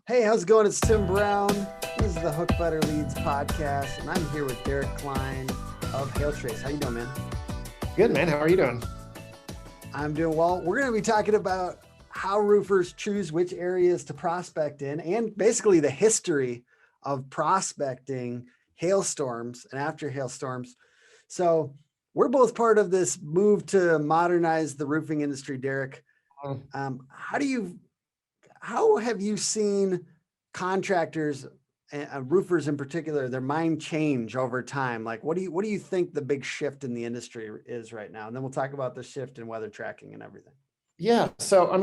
Hey, how's it going? It's Tim Brown. This is the Hook Better Leads podcast, and I'm here with Derik Kline of Hailtrace. How you doing, man? Good, man. How are you doing? I'm doing well. We're going to be talking about how roofers choose which areas to prospect in, and basically the history of prospecting hailstorms and after hailstorms. So we're both part of this move to modernize the roofing industry, Derik. How have you seen contractors and roofers in particular, their mind change over time? Like, what do you think the big shift in the industry is right now? And then we'll talk about the shift in weather tracking and everything. Yeah. So, I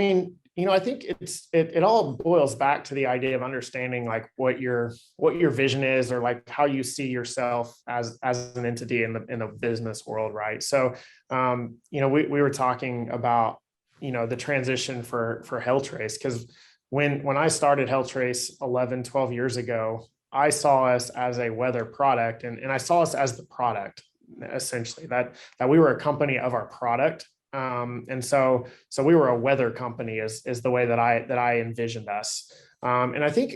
think it all boils back to the idea of understanding like what your vision is, or like how you see yourself as an entity in the business world, right? So, we were talking about, the transition for Hailtrace, because when I started Hailtrace 11, 12 years ago, I saw us as a weather product, and I saw us as the product, essentially, that we were a company of our product. And so we were a weather company is the way that I envisioned us. And I think,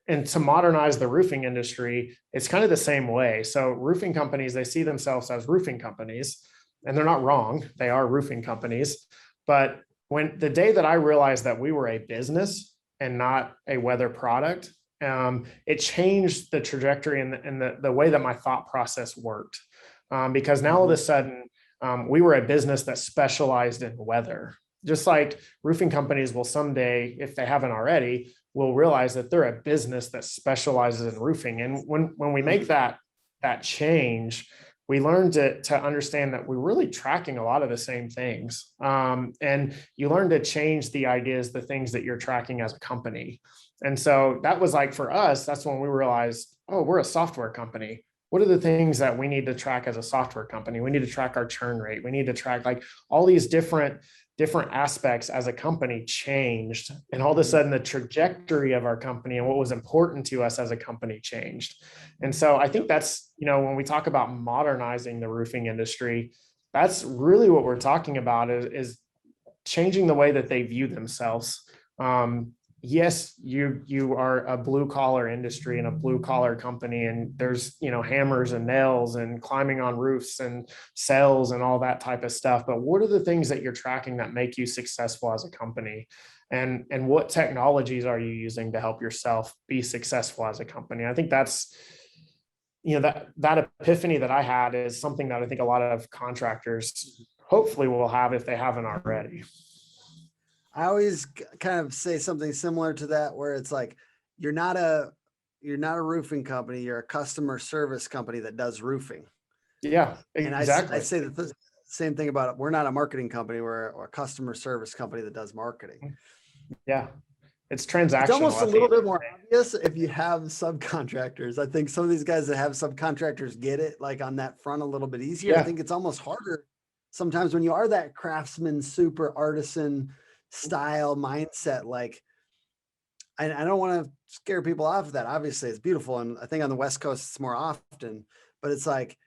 and to modernize the roofing industry, it's kind of the same way. So roofing companies, they see themselves as roofing companies, and they're not wrong. They are roofing companies. But when the day that I realized that we were a business and not a weather product, it changed the trajectory and the way that my thought process worked. Because now all of a sudden, we were a business that specialized in weather. Just like roofing companies will someday, if they haven't already, will realize that they're a business that specializes in roofing. And when we make that change, we learn to understand that we're really tracking a lot of the same things. And you learn to change the ideas, the things that you're tracking as a company. And so that was like, for us, that's when we realized, oh, we're a software company. What are the things that we need to track as a software company? We need to track our churn rate. We need to track like all these different aspects as a company changed. And all of a sudden the trajectory of our company and what was important to us as a company changed. And so I think that's, when we talk about modernizing the roofing industry, that's really what we're talking about is changing the way that they view themselves. Yes, you are a blue collar industry and a blue collar company, and there's, hammers and nails and climbing on roofs and sales and all that type of stuff. But what are the things that you're tracking that make you successful as a company? And what technologies are you using to help yourself be successful as a company? I think that's, that epiphany that I had is something that I think a lot of contractors hopefully will have if they haven't already. I always kind of say something similar to that, where it's like, you're not a roofing company, you're a customer service company that does roofing. Yeah, exactly. And I say the same thing about it. We're not a marketing company, we're a customer service company that does marketing. Yeah. It's transactional. It's almost a little bit more obvious if you have subcontractors. I think some of these guys that have subcontractors get it like on that front a little bit easier. Yeah. I think it's almost harder sometimes when you are that craftsman, super artisan style mindset. Like, I don't want to scare people off of that. Obviously it's beautiful. And I think on the West Coast, it's more often, but it's like,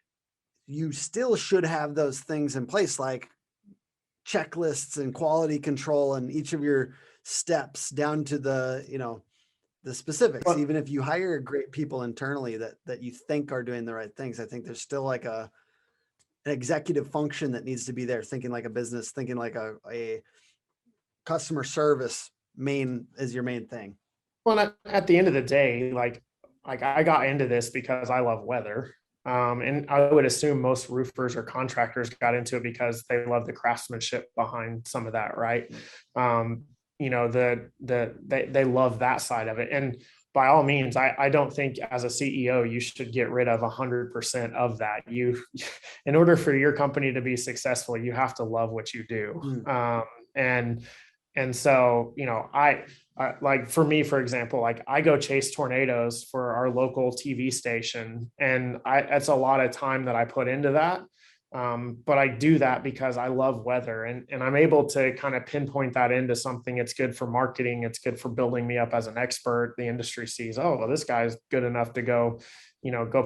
you still should have those things in place, like checklists and quality control and each of your steps down to the, the specifics. Well, even if you hire great people internally that you think are doing the right things, I think there's still like an executive function that needs to be there, thinking like a business, thinking like a customer service is your main thing. Well, at the end of the day, like I got into this because I love weather. And I would assume most roofers or contractors got into it because they love the craftsmanship behind some of that, right? They love that side of it. And by all means, I don't think as a CEO, you should get rid of 100% of that. In order for your company to be successful, you have to love what you do. And so, I like, for me, for example, like I go chase tornadoes for our local TV station, and that's a lot of time that I put into that. But I do that because I love weather, and I'm able to kind of pinpoint that into something. It's good for marketing. It's good for building me up as an expert. The industry sees, oh, well, this guy's good enough to go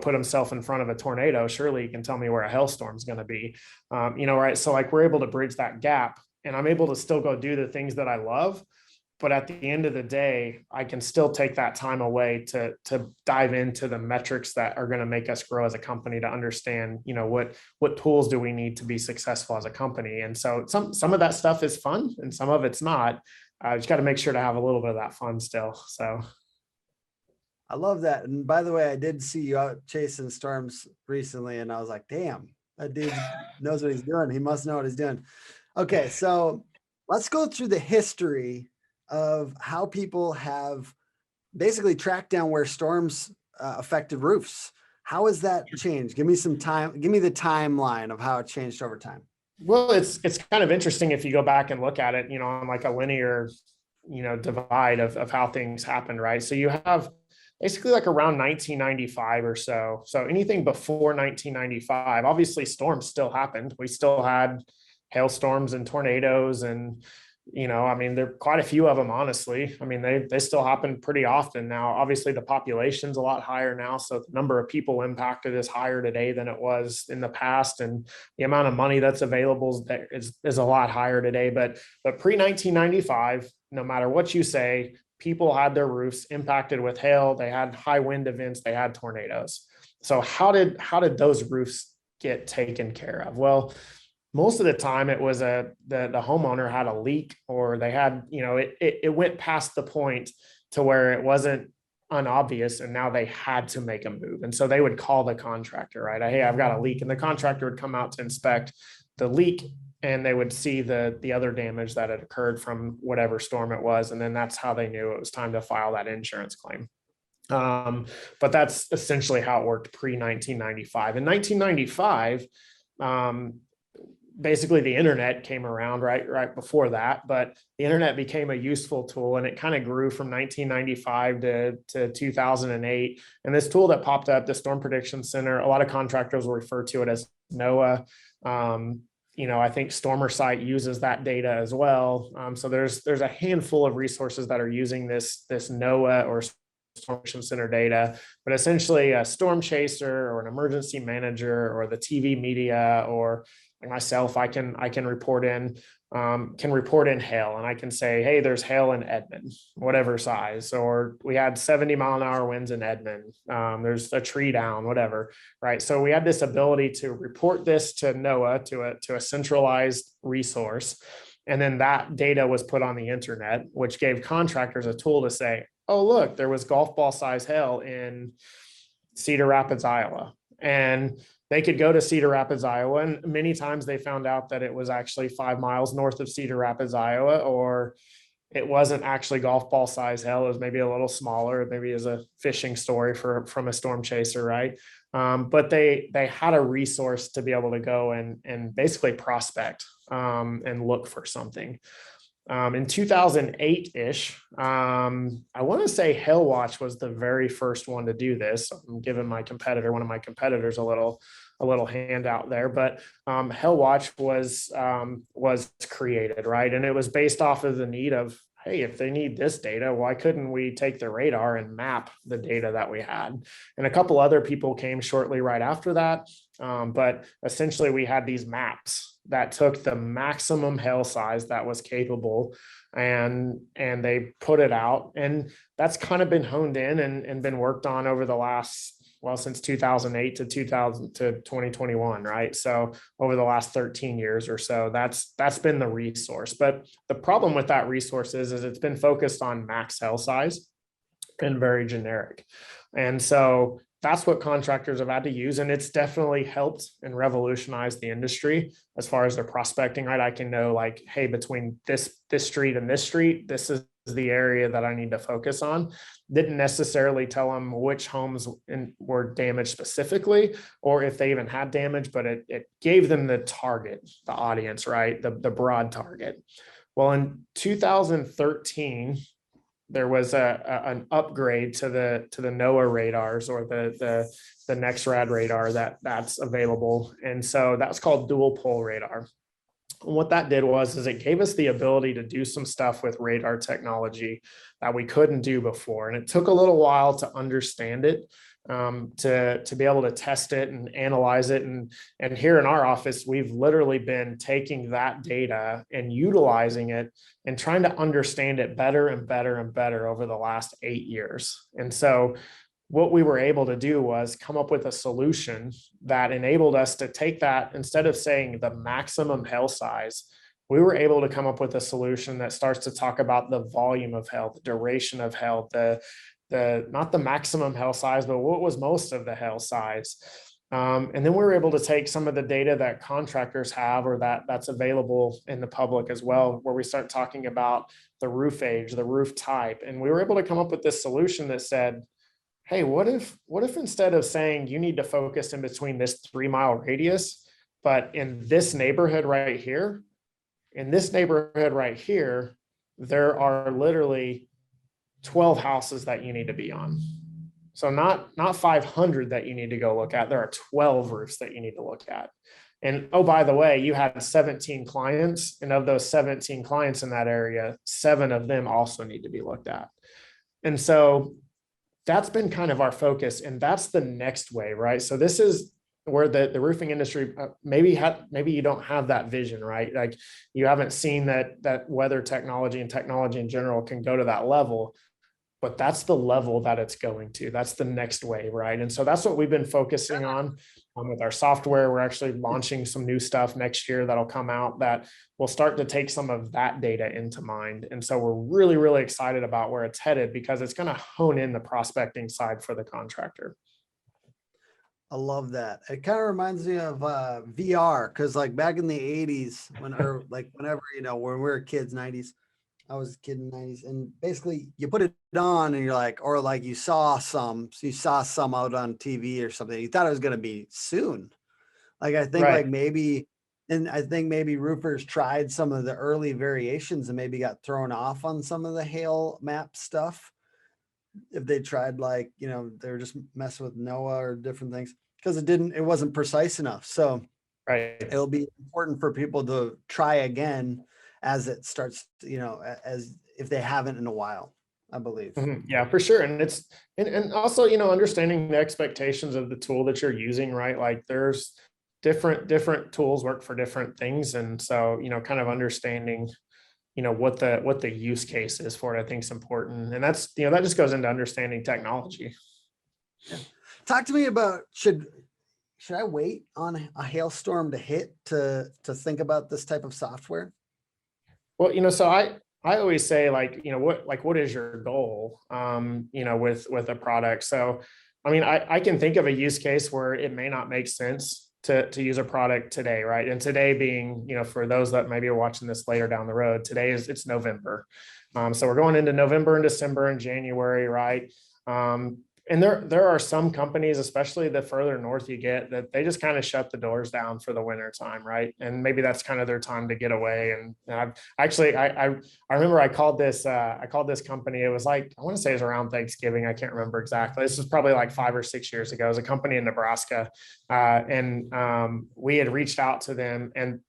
put himself in front of a tornado. Surely he can tell me where a hailstorm is going to be, right? So like we're able to bridge that gap, and I'm able to still go do the things that I love, but at the end of the day, I can still take that time away to dive into the metrics that are going to make us grow as a company, to understand, what tools do we need to be successful as a company. And so some of that stuff is fun and some of it's not. I just got to make sure to have a little bit of that fun still. So I love that. And by the way, I did see you out chasing storms recently, and I was like, damn, that dude knows what he's doing. He must know what he's doing. Okay, so let's go through the history of how people have basically tracked down where storms affected roofs. How has that changed? Give me some time. Give me the timeline of how it changed over time. Well, it's kind of interesting if you go back and look at it, on like a linear, divide of how things happened, right? So you have basically like around 1995 or so. So anything before 1995, obviously storms still happened. We still had hailstorms and tornadoes, and there are quite a few of them, honestly. They still happen pretty often now. Obviously the population's a lot higher now, so the number of people impacted is higher today than it was in the past, and the amount of money that's available is a lot higher today. But pre-1995, no matter what you say, people had their roofs impacted with hail. They had high wind events, they had tornadoes. So how did those roofs get taken care of? Well, most of the time it was the homeowner had a leak, or they had, it went past the point to where it wasn't unobvious, and now they had to make a move. And so they would call the contractor, right? Hey, I've got a leak. And the contractor would come out to inspect the leak, and they would see the other damage that had occurred from whatever storm it was. And then that's how they knew it was time to file that insurance claim. But that's essentially how it worked pre-1995. In 1995, basically the internet came around right before that, but the internet became a useful tool, and it kind of grew from 1995 to 2008. And this tool that popped up, the Storm Prediction Center, a lot of contractors will refer to it as NOAA. I think StormerSite uses that data as well. So there's a handful of resources that are using this NOAA or Storm Prediction Center data, but essentially a storm chaser or an emergency manager or the TV media, or like myself, I can report in hail, and I can say, hey, there's hail in Edmond, whatever size, or we had 70-mile-an-hour winds in Edmond. There's a tree down, whatever, right? So we had this ability to report this to NOAA, to a centralized resource. And then that data was put on the internet, which gave contractors a tool to say, oh, look, there was golf ball size hail in Cedar Rapids, Iowa. And they could go to Cedar Rapids, Iowa, and many times they found out that it was actually 5 miles north of Cedar Rapids, Iowa, or it wasn't actually golf ball size hail. It was maybe a little smaller, maybe as a fishing story from a storm chaser, right? But they had a resource to be able to go and basically prospect and look for something. In 2008-ish, I want to say HailWatch was the very first one to do this. I'm giving one of my competitors a little handout there, but HailWatch was created, right? And it was based off of the need of, hey, if they need this data, why couldn't we take the radar and map the data that we had? And a couple other people came shortly right after that. But essentially we had these maps that took the maximum hail size that was capable, and they put it out. And that's kind of been honed in and been worked on over the last, since 2008 to 2021, right? So over the last 13 years or so, that's been the resource. But the problem with that resource is it's been focused on max hail size and very generic. And so that's what contractors have had to use. And it's definitely helped and revolutionized the industry as far as their prospecting, right? I can know, like, hey, between this street and this street, this is the area that I need to focus on. Didn't necessarily tell them which homes were damaged specifically, or if they even had damage, but it gave them the target, the audience, right? The broad target. Well, in 2013, there was an upgrade to the NOAA radars, or the NexRad radar that's available. And so that's called dual pole radar. And what that did is it gave us the ability to do some stuff with radar technology that we couldn't do before. And it took a little while to understand it, to be able to test it and analyze it. And here in our office, we've literally been taking that data and utilizing it and trying to understand it better and better and better over the last 8 years. And so what we were able to do was come up with a solution that enabled us to take that, instead of saying the maximum hail size, we were able to come up with a solution that starts to talk about the volume of hail, the duration of hail, the not the maximum hail size, but what was most of the hail size. And then we were able to take some of the data that contractors have, or that's available in the public as well, where we start talking about the roof age, the roof type. And we were able to come up with this solution that said, hey, what if instead of saying you need to focus in between this 3-mile radius, but in this neighborhood right here, there are literally 12 houses that you need to be on. So not 500 that you need to go look at. There are 12 roofs that you need to look at. And oh, by the way, you had 17 clients, and of those 17 clients in that area, 7 of them also need to be looked at. And so that's been kind of our focus, and that's the next way, right? So this is where the roofing industry, maybe you don't have that vision, right? Like you haven't seen that weather technology and technology in general can go to that level, but that's the level that it's going to. That's the next way, right? And so that's what we've been focusing on with our software. We're actually launching some new stuff next year that'll come out that will start to take some of that data into mind. And so we're really, really excited about where it's headed, because it's going to hone in the prospecting side for the contractor. I love that. It kind of reminds me of VR, because like back in the 80s, whenever when we were kids, 90s, I was a kid in the 90s, and basically you put it on and you're like, or like you saw some out on TV or something. You thought it was going to be soon. Like, I think Right. I think maybe roofers tried some of the early variations and maybe got thrown off on some of the hail map stuff. If they tried, like, they were just messing with NOAA or different things, because it wasn't precise enough. So Right. it'll be important for people to try again as it starts, as if they haven't in a while, I believe. Yeah, for sure. And it's, and also, understanding the expectations of the tool that you're using, right? Like there's different tools work for different things. And so, kind of understanding, what the use case is for it, I think is important. And that's, that just goes into understanding technology. Yeah. Talk to me about, should I wait on a hailstorm to hit to think about this type of software? Well, so I always say, like, what is your goal, with a product? So, I mean, I can think of a use case where it may not make sense to use a product today, right? And today being, for those that maybe are watching this later down the road, it's November. So we're going into November and December and January, right? And there are some companies, especially the further north you get, that they just kind of shut the doors down for the winter time, right? And maybe that's kind of their time to get away. And I remember I called this company. It was like, I want to say it was around Thanksgiving. I can't remember exactly. This was probably like 5 or 6 years ago. It was a company in Nebraska, and we had reached out to them, and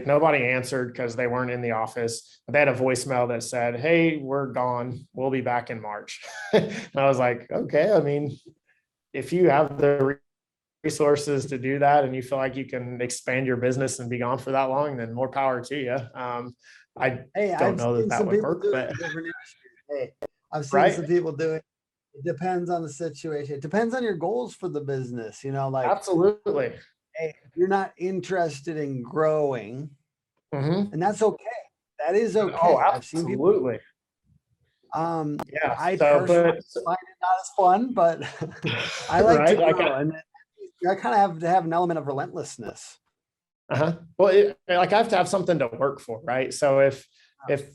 nobody answered because they weren't in the office. They had a voicemail that said, "Hey, we're gone. We'll be back in March." And I was like, okay, I mean, if you have the resources to do that and you feel like you can expand your business and be gone for that long, then more power to you. Don't know that would work, but hey, I've seen some people do it. It depends on the situation. It depends on your goals for the business, like absolutely. Hey, if you're not interested in growing, and that's okay. That is okay. Oh, I've seen people. Absolutely. Yeah. I personally find it not as fun, but I like to grow, and I kind of have to have an element of relentlessness. Well, I have to have something to work for, right? So if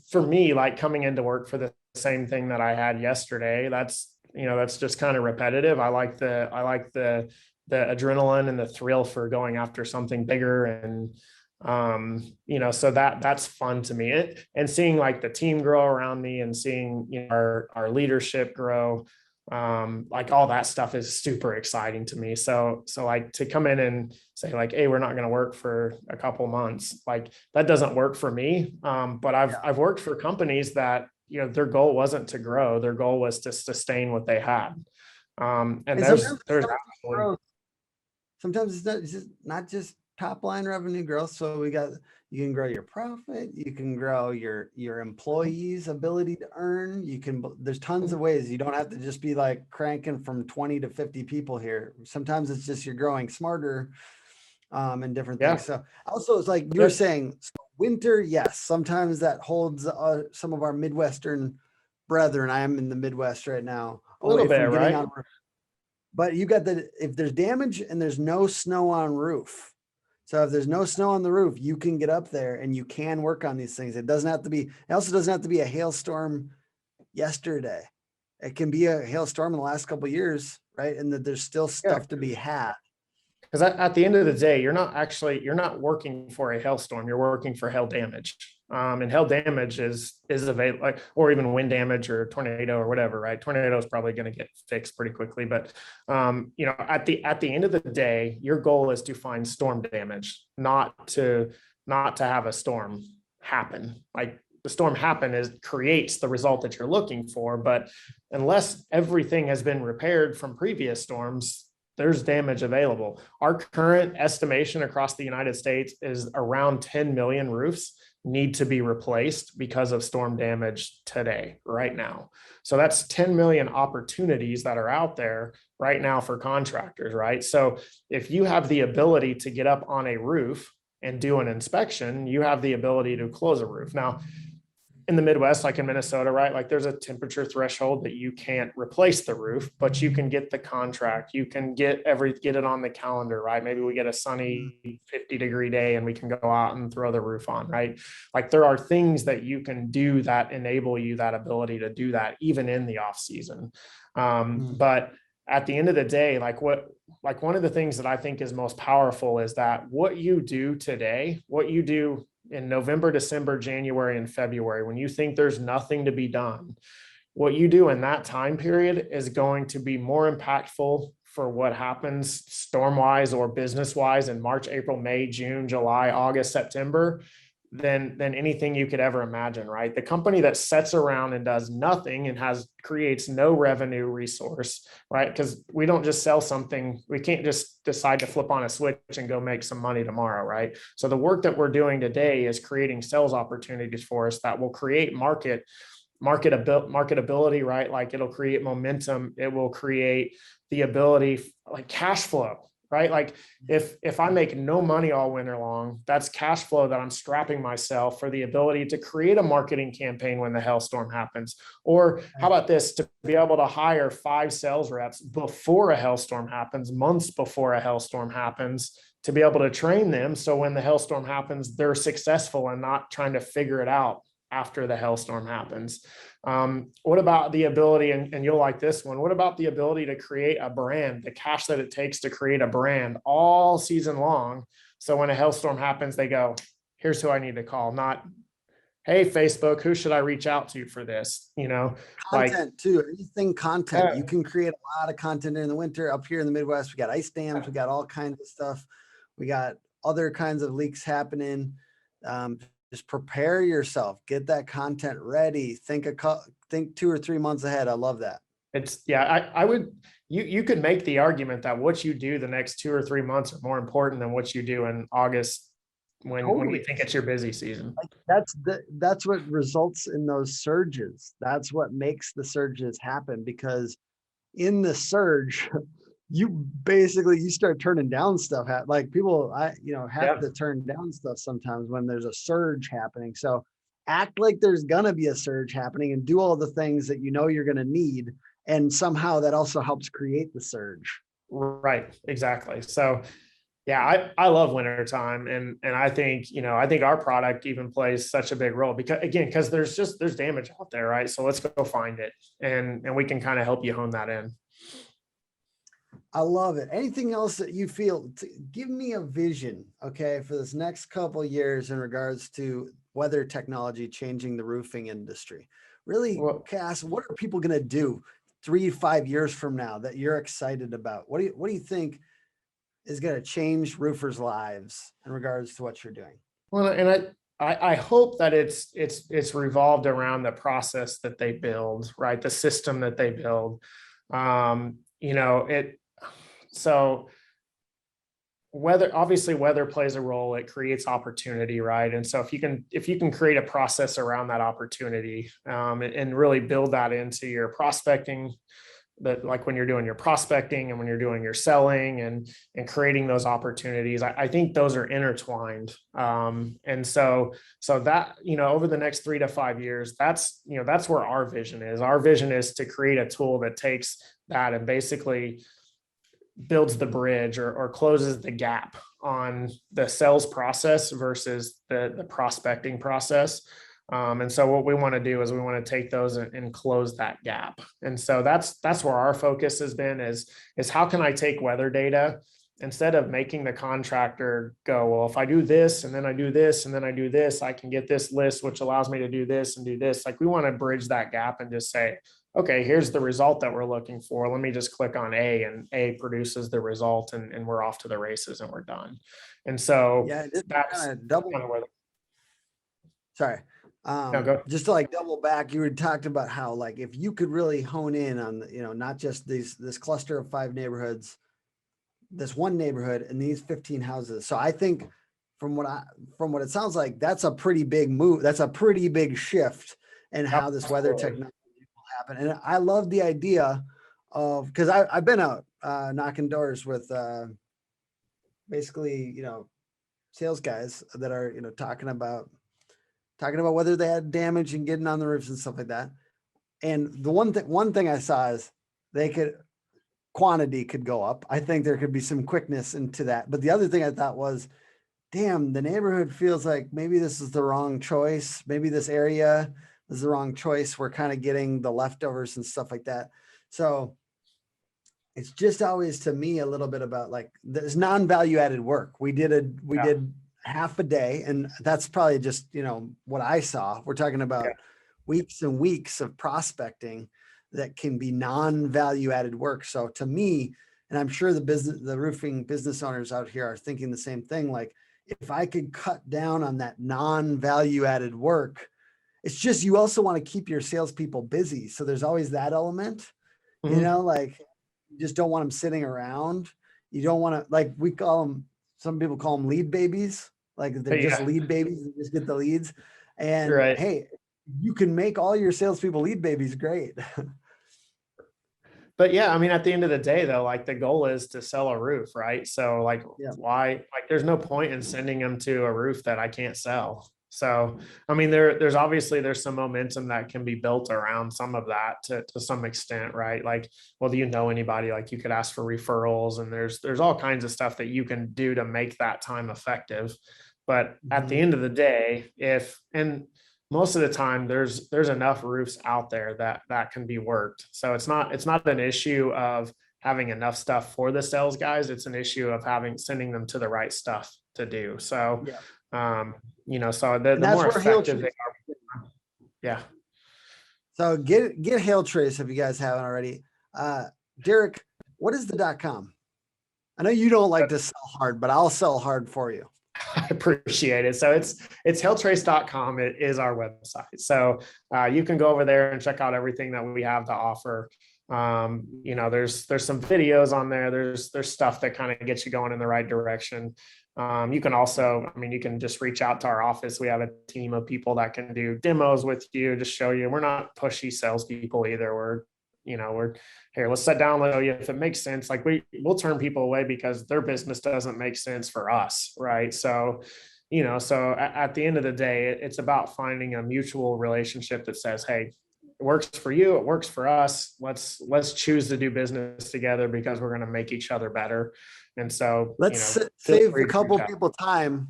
for me, like coming into work for the same thing that I had yesterday, that's just kind of repetitive. I like the adrenaline and the thrill for going after something bigger. And, so that's fun to me, and seeing like the team grow around me, and seeing, our leadership grow. Like all that stuff is super exciting to me. So like to come in and say like, hey, we're not going to work for a couple months, like that doesn't work for me. But I've worked for companies that, you know, their goal wasn't to grow, their goal was to sustain what they had. And there's absolutely, sometimes it's not just top line revenue growth. So you can grow your profit, you can grow your employees' ability to earn. There's tons of ways. You don't have to just be like cranking from 20 to 50 people here. Sometimes it's just you're growing smarter and different things. So also it's like you were saying, so winter, yes, sometimes that holds some of our Midwestern brethren. I am in the Midwest right now. A little bit, right? But you got if there's damage and there's no snow on roof. So if there's no snow on the roof, you can get up there and you can work on these things. It also doesn't have to be a hailstorm yesterday. It can be a hailstorm in the last couple of years, right? And that there's still stuff to be had. Because at the end of the day, you're not working for a hailstorm, you're working for hail damage. And hail damage is available, like, or even wind damage or tornado or whatever, right? Tornado is probably going to get fixed pretty quickly. But you know, at the end of the day, your goal is to find storm damage, not to have a storm happen. Like the storm creates the result that you're looking for. But unless everything has been repaired from previous storms, there's damage available. Our current estimation across the United States is around 10 million roofs need to be replaced because of storm damage today, right now. So that's 10 million opportunities that are out there right now for contractors, right? So if you have the ability to get up on a roof and do an inspection, you have the ability to close a roof. Now, in the Midwest, like in Minnesota, right? Like there's a temperature threshold that you can't replace the roof, but you can get the contract. You can get it on the calendar, right? Maybe we get a sunny 50-degree day and we can go out and throw the roof on, right? Like there are things that you can do that enable you that ability to do that even in the off season. But at the end of the day, like one of the things that I think is most powerful is that what you do today, what you do in November, December, January, and February, when you think there's nothing to be done, what you do in that time period is going to be more impactful for what happens storm-wise or business-wise in March, April, May, June, July, August, September than anything you could ever imagine, right? The company that sits around and does nothing and creates no revenue resource, right? Because we don't just sell something. We can't just decide to flip on a switch and go make some money tomorrow, right? So the work that we're doing today is creating sales opportunities for us that will create marketability, right? Like it'll create momentum. It will create the ability, like cash flow, right? Like if I make no money all winter long, that's cash flow that I'm strapping myself for the ability to create a marketing campaign when the hailstorm happens. Or how about this, to be able to hire 5 sales reps before a hailstorm happens, months before a hailstorm happens, to be able to train them. So when the hailstorm happens, they're successful and not trying to figure it out after the hailstorm happens. What about the ability, and you'll like this one, what about the ability to create a brand, the cash that it takes to create a brand all season long? So when a hailstorm happens, they go, here's who I need to call, not, hey, Facebook, who should I reach out to for this? You know, content too, anything content. You can create a lot of content in the winter. Up here in the Midwest, we got ice dams, we got all kinds of stuff. We got other kinds of leaks happening. Just prepare yourself, get that content ready. Think 2 or 3 months ahead. I love that. I would, you could make the argument that what you do the next 2 or 3 months are more important than what you do in August when you think it's your busy season. Like that's what results in those surges. That's what makes the surges happen, because in the surge, you start turning down stuff. Like people, have to turn down stuff sometimes when there's a surge happening. So act like there's gonna be a surge happening and do all the things that you know you're gonna need. And somehow that also helps create the surge. Right, exactly. So yeah, I love wintertime. And I think, I think our product even plays such a big role because there's damage out there, right? So let's go find it and we can kind of help you hone that in. I love it. Anything else that you feel, give me a vision, okay, for this next couple of years in regards to weather technology changing the roofing industry. Really, Cass, what are people going to do? 3 to 5 years from now that you're excited about? What do you think is going to change roofers' lives in regards to what you're doing? Well, and I hope that it's revolved around the process that they build, right? The system that they build. You know, so weather plays a role. It creates opportunity, right? And so if you can create a process around that opportunity, and really build that into your prospecting, that like when you're doing your prospecting and when you're doing your selling and creating those opportunities, I think those are intertwined. And so that, you know, over the next 3 to 5 years, that's where our vision is. Our vision is to create a tool that takes that and basically builds the bridge or closes the gap on the sales process versus the prospecting process. And so what we want to do is we want to take those and close that gap. And so that's where our focus has been is how can I take weather data instead of making the contractor go, well, if I do this and then I do this and then I do this, I can get this list, which allows me to do this and do this. Like we want to bridge that gap and just say, okay, here's the result that we're looking for. Let me just click on A and A produces the result and we're off to the races and we're done. And so Yeah, that's kind of double. Sorry. No, just to like double back, you had talked about how like if you could really hone in on you know, not just this cluster of 5 neighborhoods, this one neighborhood and these 15 houses. So I think from what it sounds like, that's a pretty big move. That's a pretty big shift in how this weather technology will happen. And I love the idea of, because I've been out knocking doors with basically, you know, sales guys that are, you know, talking about whether they had damage and getting on the roofs and stuff like that. And the one thing I saw is quantity could go up. I think there could be some quickness into that. But the other thing I thought was, damn, the neighborhood feels like maybe this is the wrong choice. Maybe this area is the wrong choice. We're kind of getting the leftovers and stuff like that. So it's just always to me a little bit about like there's non-value added work. We did half a day, and that's probably just, you know, what I saw. We're talking about weeks and weeks of prospecting that can be non-value added work. So to me, and I'm sure the roofing business owners out here are thinking the same thing. Like if I could cut down on that non-value added work, it's just, you also want to keep your salespeople busy. So there's always that element, you know, like you just don't want them sitting around. You don't want to, like we call them, some people call them lead babies. Like they're just lead babies and just get the leads. And hey, you can make all your salespeople lead babies, great. But yeah, I mean, at the end of the day, though, like the goal is to sell a roof, right? So like, why, like, there's no point in sending them to a roof that I can't sell. So, I mean, there's obviously there's some momentum that can be built around some of that to some extent, right? Like, well, do you know anybody? Like you could ask for referrals and there's all kinds of stuff that you can do to make that time effective. But at the end of the day, and most of the time there's enough roofs out there that can be worked. So it's not an issue of having enough stuff for the sales guys. It's an issue of sending them to the right stuff to do. So, you know, so the more effective they are. Yeah. So get Hailtrace if you guys haven't already. Derik, what is the .com? I know you don't like to sell hard, but I'll sell hard for you. I appreciate it. So it's hailtrace.com. It is our website. So you can go over there and check out everything that we have to offer. You know, there's some videos on there. There's stuff that kind of gets you going in the right direction. You can also, I mean, you can just reach out to our office. We have a team of people that can do demos with you, just show you. We're not pushy salespeople either. We're here, let's sit down, let you, if it makes sense, like we'll turn people away because their business doesn't make sense for us. Right. So, you know, so at the end of the day, it's about finding a mutual relationship that says, hey, it works for you, it works for us. Let's choose to do business together because we're going to make each other better. And so let's save a couple people time.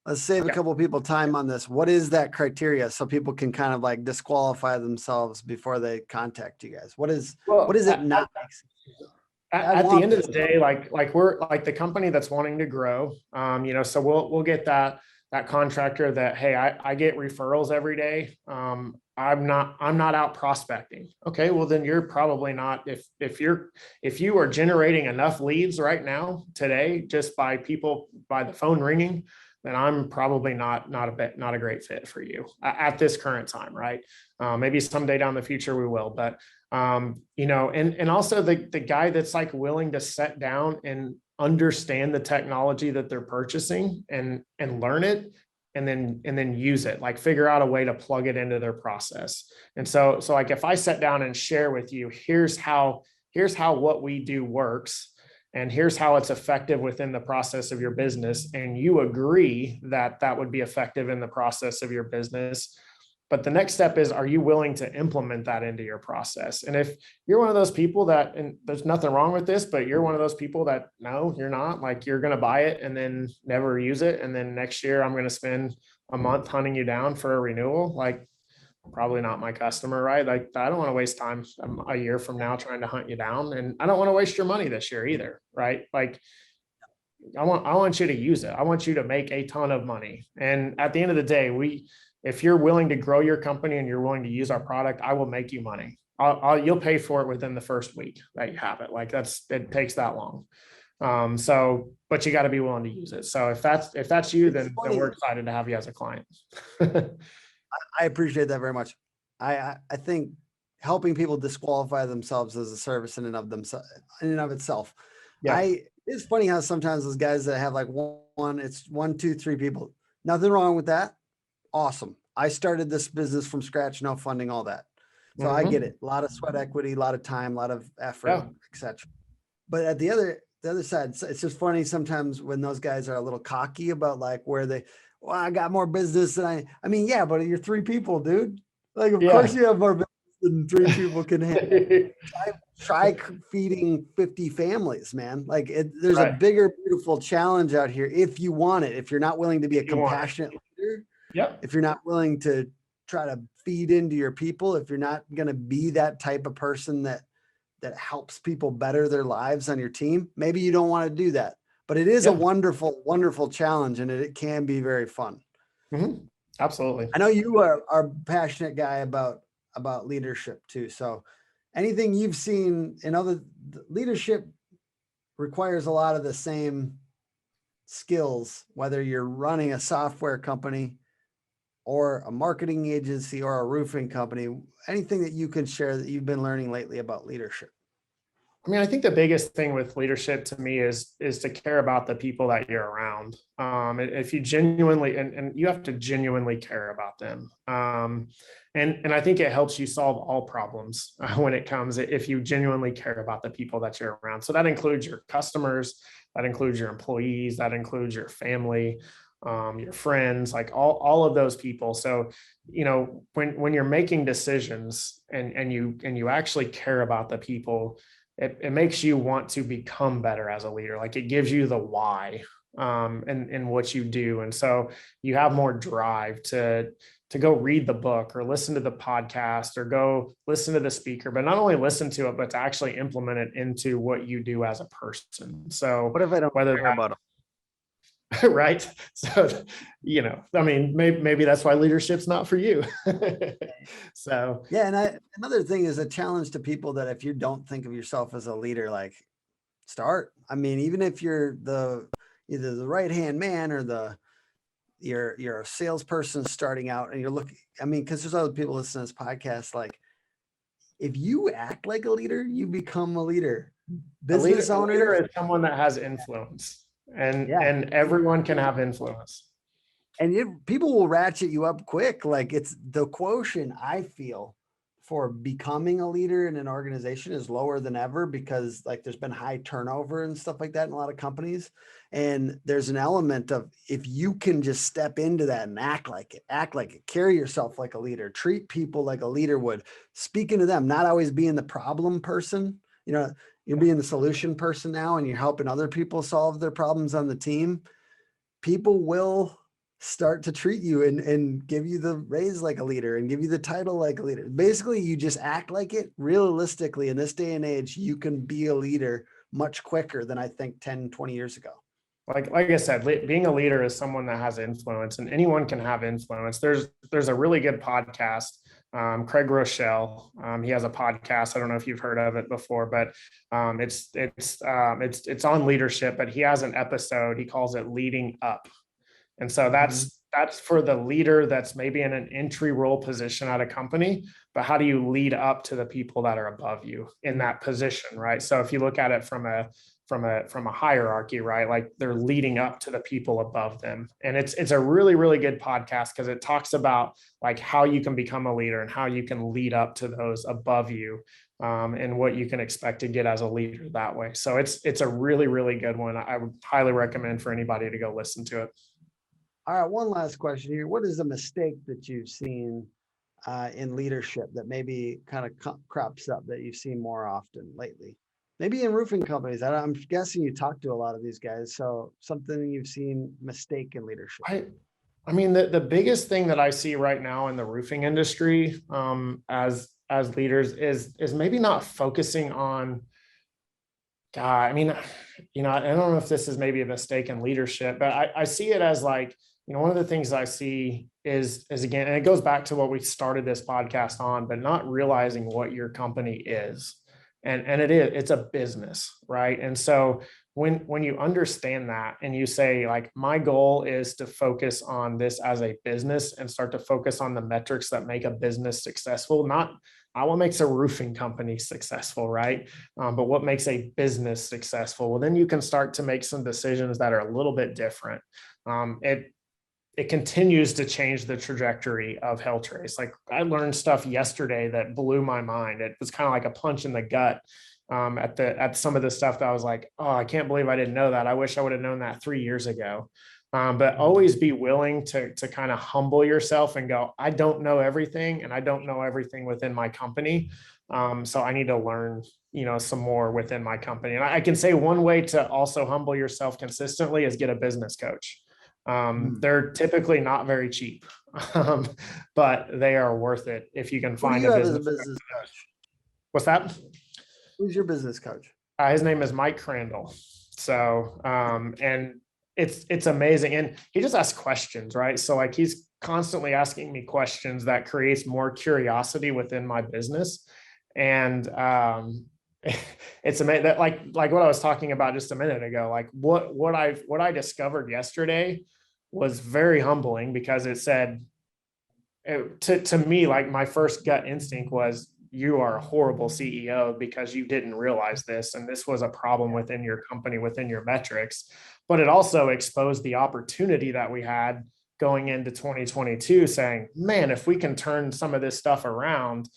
Let's save a couple people time on this. What is that criteria so people can kind of like disqualify themselves before they contact you guys? What is it not? At the end of the day, like we're like the company that's wanting to grow. You know, so we'll get that contractor that, hey, I get referrals every day. I'm not out prospecting. Okay, well then you're probably not, if you are generating enough leads right now today, just by the phone ringing, then I'm probably not a great fit for you at this current time, right? Maybe someday down the future we will, but and also the guy that's like willing to sit down and understand the technology that they're purchasing and learn it, and then use it, like figure out a way to plug it into their process. And so like if I sat down and share with you, here's how what we do works, and here's how it's effective within the process of your business, and you agree that that would be effective in the process of your business. But the next step is, are you willing to implement that into your process? And if you're one of those people that, and there's nothing wrong with this, but you're one of those people that, no, you're not, like you're going to buy it and then never use it. And then next year I'm going to spend a month hunting you down for a renewal. Like, probably not my customer, right? Like, I don't want to waste time a year from now trying to hunt you down. And I don't want to waste your money this year either, right? Like, I want you to use it. I want you to make a ton of money. And at the end of the day, if you're willing to grow your company and you're willing to use our product, I will make you money. You'll pay for it within the first week that you have it. Like it takes that long. But you got to be willing to use it. So if that's you, then we're excited to have you as a client. I appreciate that very much. I think helping people disqualify themselves as a service in and of itself. Yeah. It's funny how sometimes those guys that have like it's 1, 2, 3 people, nothing wrong with that. Awesome. I started this business from scratch, no funding, all that. So I get it. A lot of sweat equity, a lot of time, a lot of effort, etc. But at the other side, it's just funny sometimes when those guys are a little cocky about like where I got more business than I mean, yeah, but you're 3 people, dude. Like, of course you have more business than 3 people can handle. Try feeding 50 families, man. Like there's a bigger, beautiful challenge out here if you want it. If you're not willing to be a compassionate leader, if you're not willing to try to feed into your people, if you're not going to be that type of person that helps people better their lives on your team, maybe you don't want to do that. But it is a wonderful, wonderful challenge, and it can be very fun. Mm-hmm. Absolutely. I know you are a passionate guy about leadership too. So anything you've seen in other leadership requires a lot of the same skills, whether you're running a software company or a marketing agency or a roofing company, anything that you can share that you've been learning lately about leadership. I mean, I think the biggest thing with leadership to me is to care about the people that you're around. If you genuinely, and you have to genuinely care about them. And I think it helps you solve all problems when it comes, if you genuinely care about the people that you're around. So that includes your customers, that includes your employees, that includes your family, your friends, like all of those people. So, when you're making decisions and you actually care about the people, it makes you want to become better as a leader. Like, it gives you the why in what you do. And so you have more drive to go read the book or listen to the podcast or go listen to the speaker, but not only listen to it, but to actually implement it into what you do as a person. So what if I don't care about them? Right. So, I mean, maybe that's why leadership's not for you. So, yeah. And another thing is a challenge to people that if you don't think of yourself as a leader, like start. I mean, even if you're either the right-hand man or you're a salesperson starting out and you're looking, I mean, because there's other people listening to this podcast, like if you act like a leader, you become a leader. Business owner, a leader is someone that has influence. And everyone can have influence. And people will ratchet you up quick. Like, it's the quotient, I feel, for becoming a leader in an organization is lower than ever because like there's been high turnover and stuff like that in a lot of companies. And there's an element of, if you can just step into that and act like it, carry yourself like a leader, treat people like a leader would, speaking to them, not always being the problem person, you're being the solution person now and you're helping other people solve their problems on the team. People will start to treat you and give you the raise like a leader and give you the title like a leader. Basically, you just act like it. Realistically, in this day and age, you can be a leader much quicker than I think 10, 20 years ago. Like I said, being a leader is someone that has influence, and anyone can have influence. There's a really good podcast Craig Rochelle. He has a podcast. I don't know if you've heard of it before, but it's on leadership. But he has an episode. He calls it "Leading Up," and so that's for the leader that's maybe in an entry role position at a company. But how do you lead up to the people that are above you in that position, right? So if you look at it from a hierarchy, right? Like they're leading up to the people above them. And it's a really, really good podcast because it talks about like how you can become a leader and how you can lead up to those above you, and what you can expect to get as a leader that way. So it's a really, really good one. I would highly recommend for anybody to go listen to it. All right, one last question here. What is a mistake that you've seen in leadership that maybe kind of crops up that you've seen more often lately? Maybe in roofing companies. I'm guessing you talk to a lot of these guys. So something you've seen mistake in leadership. I mean, the biggest thing that I see right now in the roofing industry, as leaders is maybe not focusing on, God, I mean, I don't know if this is maybe a mistake in leadership, but I see it as like, one of the things I see is again, and it goes back to what we started this podcast on, but not realizing what your company is. And it's a business, right? And so when you understand that and you say like, my goal is to focus on this as a business and start to focus on the metrics that make a business successful, not what makes a roofing company successful, right? But what makes a business successful? Well, then you can start to make some decisions that are a little bit different. It continues to change the trajectory of Hailtrace. Like I learned stuff yesterday that blew my mind. It was kind of like a punch in the gut at some of the stuff that I was like, oh, I can't believe I didn't know that. I wish I would have known that 3 years ago. But always be willing to kind of humble yourself and go, I don't know everything and I don't know everything within my company. So I need to learn, some more within my company. And I can say one way to also humble yourself consistently is get a business coach. They're typically not very cheap, but they are worth it if you can find a business coach. What's that? Who's your business coach? His name is Mike Crandall. So, and it's amazing. And he just asks questions, right? So like he's constantly asking me questions that creates more curiosity within my business. And, it's amazing that like what I was talking about just a minute ago, like what I discovered yesterday was very humbling because it said to me, like my first gut instinct was, you are a horrible CEO because you didn't realize this. And this was a problem within your company, within your metrics, but it also exposed the opportunity that we had going into 2022 saying, man, if we can turn some of this stuff around,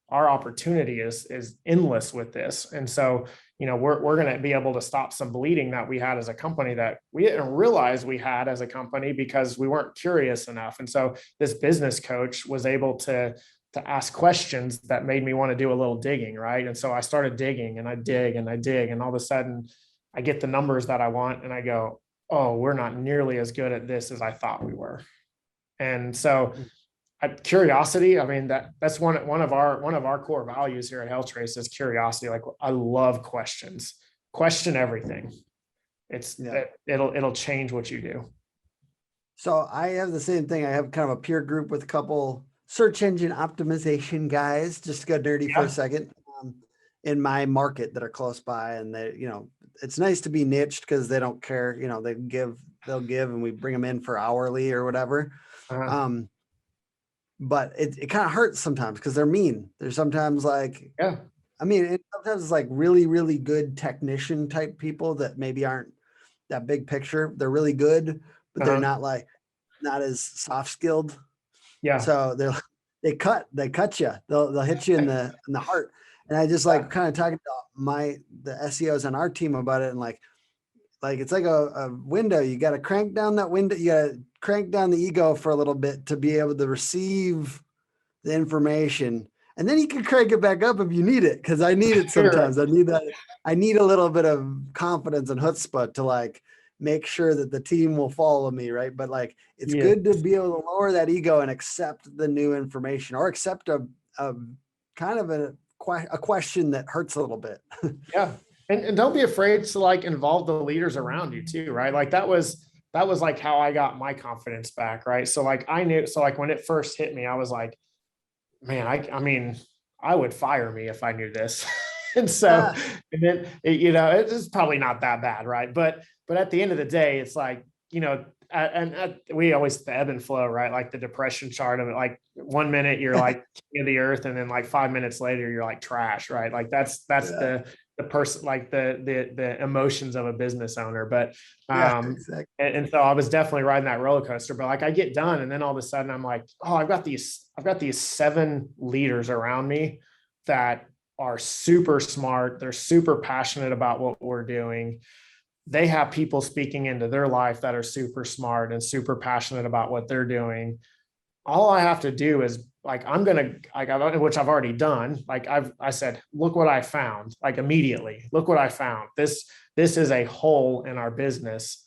our opportunity is endless with this. And so, we're going to be able to stop some bleeding that we had as a company that we didn't realize we had as a company because we weren't curious enough. And so this business coach was able to ask questions that made me want to do a little digging. Right. And so I started digging and I dig and I dig. And all of a sudden I get the numbers that I want and I go, oh, we're not nearly as good at this as I thought we were. And so curiosity, I mean, that's one of our core values here at Hailtrace is curiosity. Like I love questions. Question everything. It'll change what you do. So I have the same thing. I have kind of a peer group with a couple search engine optimization guys, just to go nerdy for a second, in my market that are close by. And they, it's nice to be niched because they don't care, they'll give and we bring them in for hourly or whatever. But it kind of hurts sometimes because they're mean. They're sometimes like, sometimes it's like really, really good technician type people that maybe aren't that big picture. They're really good, but they're not as soft skilled. Yeah. So they cut you. They'll hit you in the heart. And I just like kind of talking to the SEOs on our team about it. And like it's like a window. You got to crank down that window. You got to crank down the ego for a little bit to be able to receive the information. And then you can crank it back up if you need it. Cause I need it sometimes. I need that. I need a little bit of confidence and chutzpah to like make sure that the team will follow me. Right. But like, it's good to be able to lower that ego and accept the new information or accept a kind of a question that hurts a little bit. Yeah. And don't be afraid to like involve the leaders around you too. Right. Like that was like how I got my confidence back. Right. So like I knew, so like when it first hit me, I was like, man, I mean, I would fire me if I knew this. And so, and then, it's probably not that bad. Right. But at the end of the day, it's like, we always the ebb and flow, right? Like the depression chart of it, like 1 minute you're like king of the earth, and then like 5 minutes later you're like trash, right? Like that's the person, like the emotions of a business owner. But Exactly. and so I was definitely riding that roller coaster. But like I get done, and then all of a sudden I'm like, oh, I've got these 7 leaders around me that are super smart. They're super passionate about what we're doing. They have people speaking into their life that are super smart and super passionate about what they're doing. All I have to do is like, which I've already done. Like I said, look what I found, like immediately, look what I found. This is a hole in our business.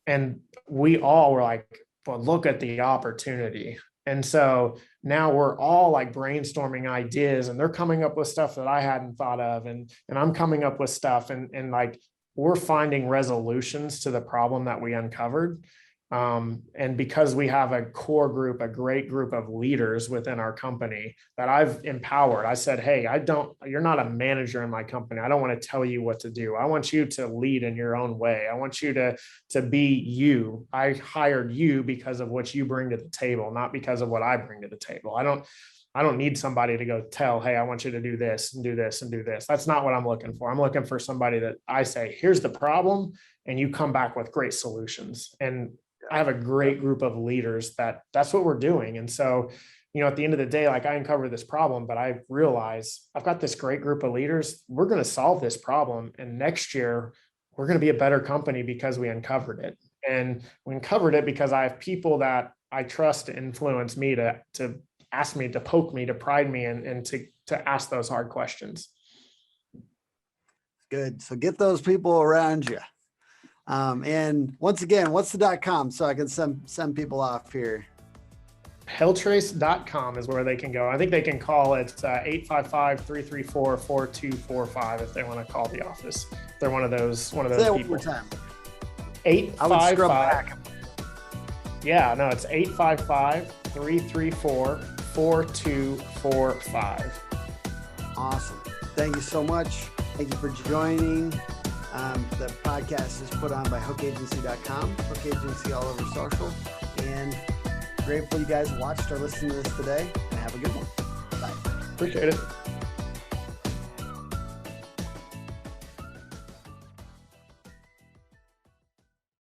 And we all were like, well, look at the opportunity. And so now we're all like brainstorming ideas, and they're coming up with stuff that I hadn't thought of. And I'm coming up with stuff, and like, we're finding resolutions to the problem that we uncovered. And because we have a core group, a great group of leaders within our company that I've empowered, I said, hey, you're not a manager in my company. I don't want to tell you what to do. I want you to lead in your own way. I want you to be you. I hired you because of what you bring to the table, not because of what I bring to the table. I don't need somebody to go tell, hey, I want you to do this and do this and do this. That's not what I'm looking for. I'm looking for somebody that I say, here's the problem, and you come back with great solutions. And I have a great group of leaders that's what we're doing. And so, at the end of the day, like I uncover this problem, but I realize I've got this great group of leaders. We're going to solve this problem. And next year, we're going to be a better company because we uncovered it. And we uncovered it because I have people that I trust to influence me to ask me, to poke me, to pride me, and to ask those hard questions. Good. So get those people around you. And once again, what's the .com so I can send people off here? Hailtrace.com is where they can go. I think they can call it 855-334-4245 if they want to call the office. If they're one of those people. 855. Yeah, no, it's 855-334-4245. Awesome. Thank you so much. Thank you for joining. The podcast is put on by hookagency.com, Hook Agency all over social. And grateful you guys watched or listened to this today, and have a good one. Bye. Appreciate it.